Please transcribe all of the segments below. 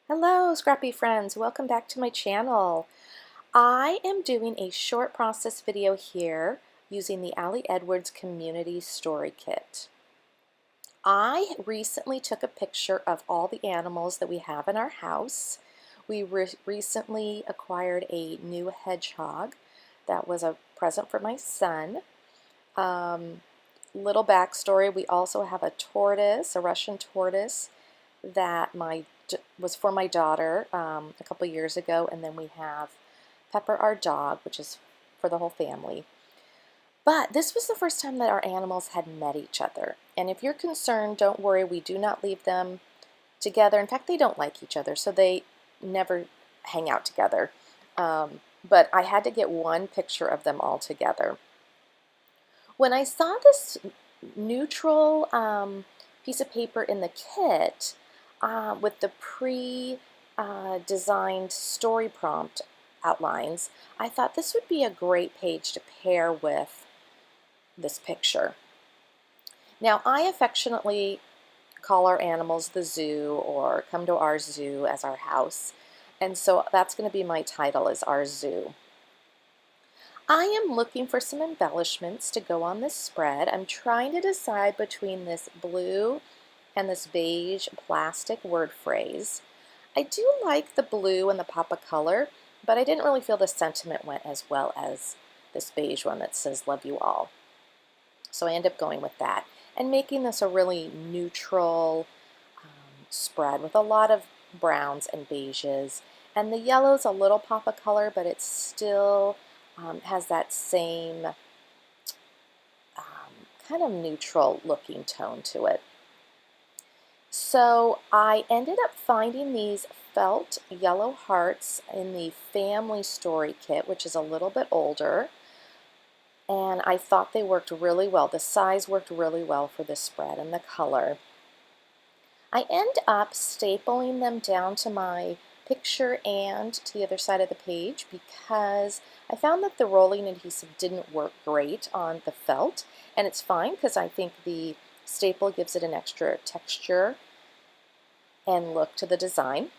Hello, scrappy friends. Welcome back to my channel. I am doing a short process video here using the Ali Edwards Community Story Kit. I recently took a picture of all the animals that we have in our house. We recently acquired a new hedgehog that was a present for my son. Little backstory, we also have a tortoise, a Russian tortoise, that was for my daughter a couple years ago, and then we have Pepper, our dog, which is for the whole family. But this was the first time that our animals had met each other. And if you're concerned, don't worry, we do not leave them together. In fact, they don't like each other, so they never hang out together. But I had to get one picture of them all together. When I saw this neutral piece of paper in the kit with the pre-designed story prompt outlines, I thought this would be a great page to pair with this picture. Now, I affectionately call our animals the zoo, or come to our zoo as our house, and so that's going to be my title, is Our Zoo. I am looking for some embellishments to go on this spread. I'm trying to decide between this blue and this beige plastic word phrase. I do like the blue and the pop of color, but I didn't really feel the sentiment went as well as this beige one that says love you all. So I ended up going with that and making this a really neutral spread with a lot of browns and beiges. And the yellow's a little pop of color, but it's still has that same kind of neutral looking tone to it. So I ended up finding these felt yellow hearts in the Family Story Kit, which is a little bit older, and I thought they worked really well. The size worked really well for this spread and the color. I end up stapling them down to my picture and to the other side of the page because I found that the rolling adhesive didn't work great on the felt, and it's fine because I think the staple gives it an extra texture and look to the design.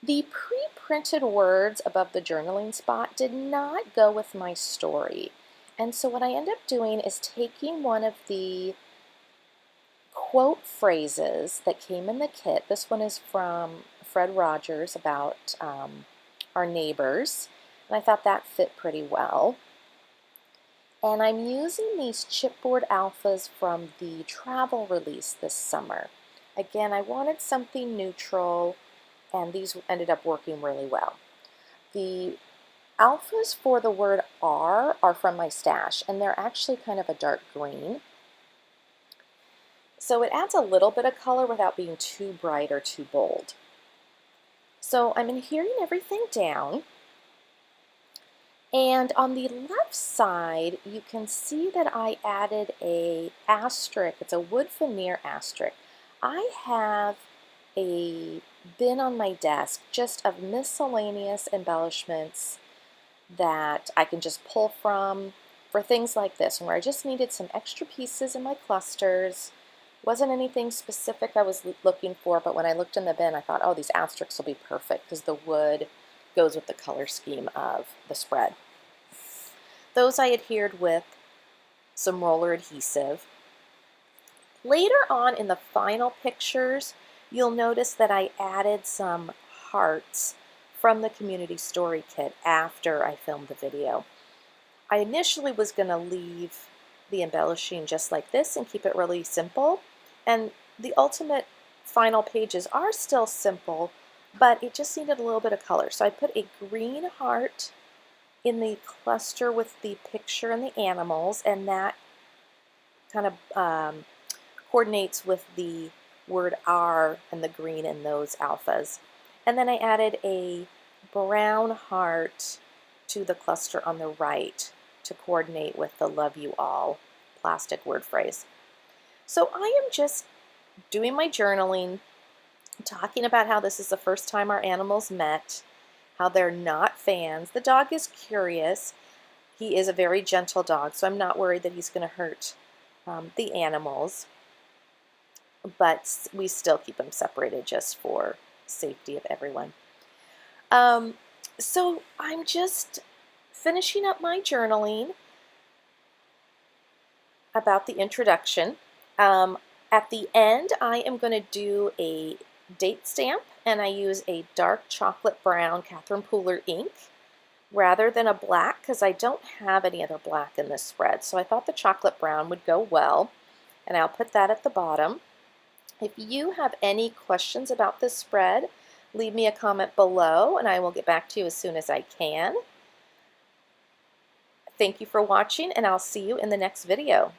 The pre-printed words above the journaling spot did not go with my story, and so what I end up doing is taking one of the quote phrases that came in the kit. This one is from Fred Rogers about our neighbors, and I thought that fit pretty well. And I'm using these chipboard alphas from the travel release this summer. Again, I wanted something neutral, and these ended up working really well. The alphas for the word are from my stash, and they're actually kind of a dark green. So it adds a little bit of color without being too bright or too bold. So I'm adhering everything down. And on the left side, you can see that I added a asterisk. It's a wood veneer asterisk. I have a bin on my desk just of miscellaneous embellishments that I can just pull from for things like this, where I just needed some extra pieces in my clusters. Wasn't anything specific I was looking for, but when I looked in the bin, I thought, oh, these asterisks will be perfect because the wood goes with the color scheme of the spread. Those I adhered with some roller adhesive. Later on in the final pictures, you'll notice that I added some hearts from the Community Story Kit after I filmed the video. I initially was going to leave the embellishing just like this and keep it really simple, and the ultimate final pages are still simple, but it just needed a little bit of color. So I put a green heart in the cluster with the picture and the animals, and that kind of coordinates with the word "are" and the green in those alphas. And then I added a brown heart to the cluster on the right to coordinate with the love you all plastic word phrase. So I am just doing my journaling, talking about how this is the first time our animals met, how they're not fans. The dog is curious. He is a very gentle dog, so I'm not worried that he's going to hurt the animals, but we still keep them separated just for safety of everyone. So I'm just finishing up my journaling about the introduction. At the end, I am going to do a date stamp, and I use a dark chocolate brown Catherine Pooler ink rather than a black because I don't have any other black in this spread. So I thought the chocolate brown would go well, and I'll put that at the bottom. If you have any questions about this spread, leave me a comment below and I will get back to you as soon as I can. Thank you for watching, and I'll see you in the next video.